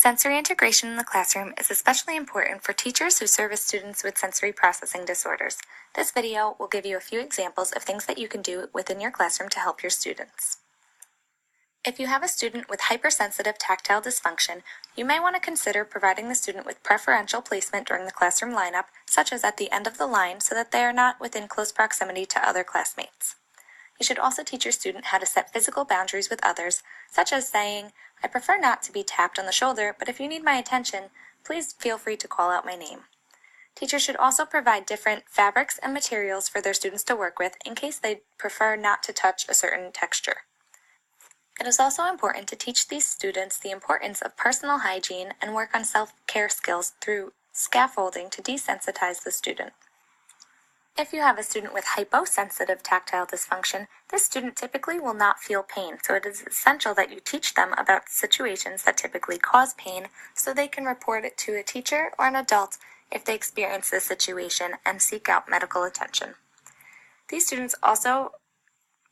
Sensory integration in the classroom is especially important for teachers who service students with sensory processing disorders. This video will give you a few examples of things that you can do within your classroom to help your students. If you have a student with hypersensitive tactile dysfunction, you may want to consider providing the student with preferential placement during the classroom lineup, such as at the end of the line, so that they are not within close proximity to other classmates. You should also teach your student how to set physical boundaries with others, such as saying, "I prefer not to be tapped on the shoulder, but if you need my attention, please feel free to call out my name." Teachers should also provide different fabrics and materials for their students to work with in case they prefer not to touch a certain texture. It is also important to teach these students the importance of personal hygiene and work on self-care skills through scaffolding to desensitize the student. If you have a student with hyposensitive tactile dysfunction, this student typically will not feel pain, so it is essential that you teach them about situations that typically cause pain so they can report it to a teacher or an adult if they experience this situation and seek out medical attention. These students also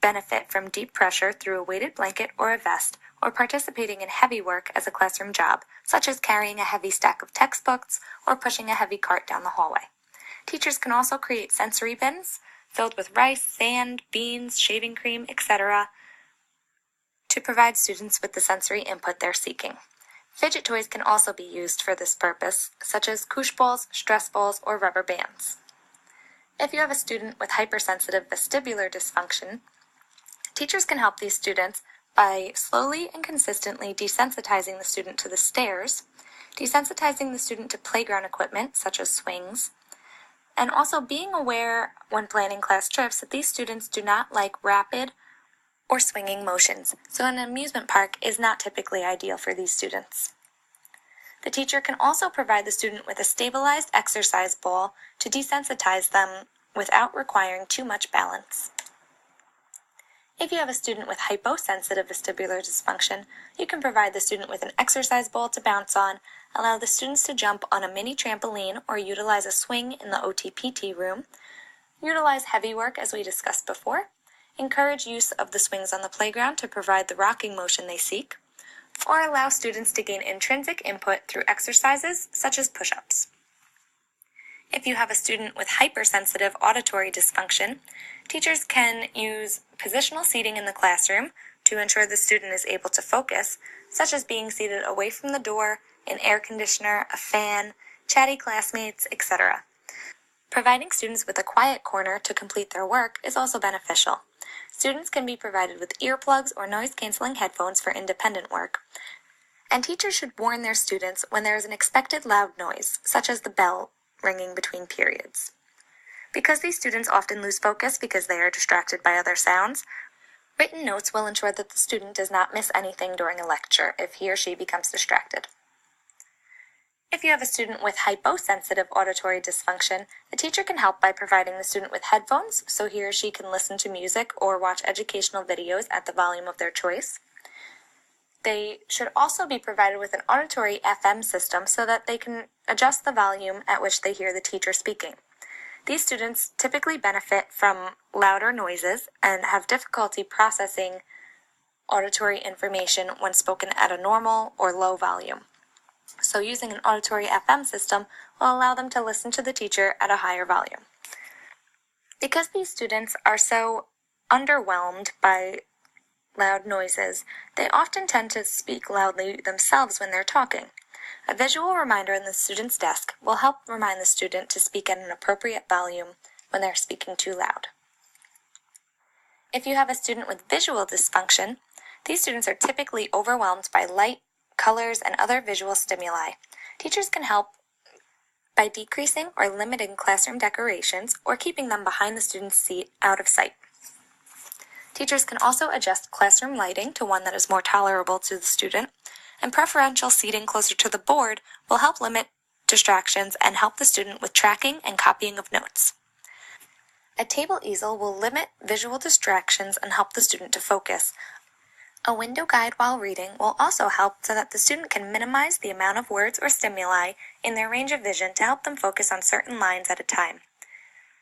benefit from deep pressure through a weighted blanket or a vest, or participating in heavy work as a classroom job, such as carrying a heavy stack of textbooks or pushing a heavy cart down the hallway. Teachers can also create sensory bins filled with rice, sand, beans, shaving cream, etc. to provide students with the sensory input they're seeking. Fidget toys can also be used for this purpose, such as koosh balls, stress balls, or rubber bands. If you have a student with hypersensitive vestibular dysfunction, teachers can help these students by slowly and consistently desensitizing the student to the stairs, desensitizing the student to playground equipment, such as swings, and also being aware when planning class trips that these students do not like rapid or swinging motions, so an amusement park is not typically ideal for these students. The teacher can also provide the student with a stabilized exercise ball to desensitize them without requiring too much balance. If you have a student with hyposensitive vestibular dysfunction, you can provide the student with an exercise ball to bounce on, allow the students to jump on a mini trampoline or utilize a swing in the OT-PT room, utilize heavy work as we discussed before, encourage use of the swings on the playground to provide the rocking motion they seek, or allow students to gain intrinsic input through exercises such as push-ups. If you have a student with hypersensitive auditory dysfunction, teachers can use positional seating in the classroom to ensure the student is able to focus, such as being seated away from the door, an air conditioner, a fan, chatty classmates, etc. Providing students with a quiet corner to complete their work is also beneficial. Students can be provided with earplugs or noise-canceling headphones for independent work, and teachers should warn their students when there is an expected loud noise, such as the bell ringing between periods. Because these students often lose focus because they are distracted by other sounds, written notes will ensure that the student does not miss anything during a lecture if he or she becomes distracted. If you have a student with hyposensitive auditory dysfunction, the teacher can help by providing the student with headphones so he or she can listen to music or watch educational videos at the volume of their choice. They should also be provided with an auditory FM system so that they can adjust the volume at which they hear the teacher speaking. These students typically benefit from louder noises and have difficulty processing auditory information when spoken at a normal or low volume. So using an auditory FM system will allow them to listen to the teacher at a higher volume. Because these students are so underwhelmed by loud noises, they often tend to speak loudly themselves when they're talking. A visual reminder in the student's desk will help remind the student to speak at an appropriate volume when they're speaking too loud. If you have a student with visual dysfunction, these students are typically overwhelmed by light, colors, and other visual stimuli. Teachers can help by decreasing or limiting classroom decorations or keeping them behind the student's seat out of sight. Teachers can also adjust classroom lighting to one that is more tolerable to the student, and preferential seating closer to the board will help limit distractions and help the student with tracking and copying of notes. A table easel will limit visual distractions and help the student to focus. A window guide while reading will also help so that the student can minimize the amount of words or stimuli in their range of vision to help them focus on certain lines at a time.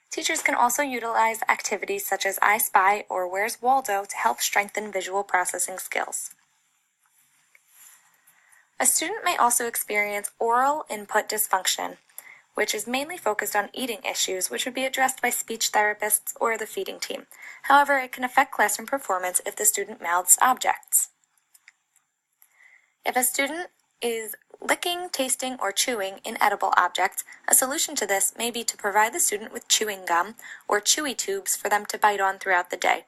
Teachers can also utilize activities such as I Spy or Where's Waldo to help strengthen visual processing skills. A student may also experience oral input dysfunction, which is mainly focused on eating issues, which would be addressed by speech therapists or the feeding team. However, it can affect classroom performance if the student mouths objects. If a student is licking, tasting, or chewing inedible objects, a solution to this may be to provide the student with chewing gum or chewy tubes for them to bite on throughout the day.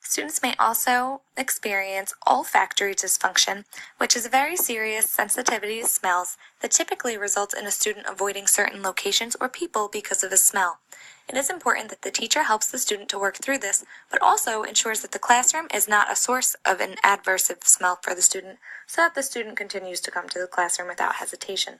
Students may also experience olfactory dysfunction, which is a very serious sensitivity to smells that typically results in a student avoiding certain locations or people because of a smell. It is important that the teacher helps the student to work through this, but also ensures that the classroom is not a source of an adverse smell for the student, so that the student continues to come to the classroom without hesitation.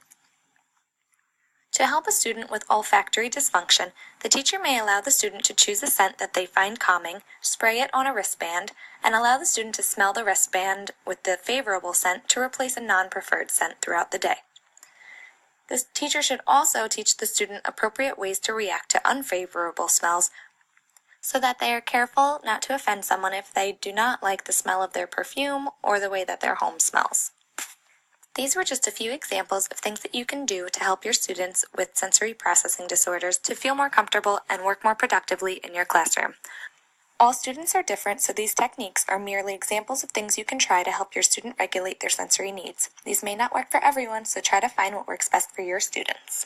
To help a student with olfactory dysfunction, the teacher may allow the student to choose a scent that they find calming, spray it on a wristband, and allow the student to smell the wristband with the favorable scent to replace a non-preferred scent throughout the day. The teacher should also teach the student appropriate ways to react to unfavorable smells so that they are careful not to offend someone if they do not like the smell of their perfume or the way that their home smells. These were just a few examples of things that you can do to help your students with sensory processing disorders to feel more comfortable and work more productively in your classroom. All students are different, so these techniques are merely examples of things you can try to help your student regulate their sensory needs. These may not work for everyone, so try to find what works best for your students.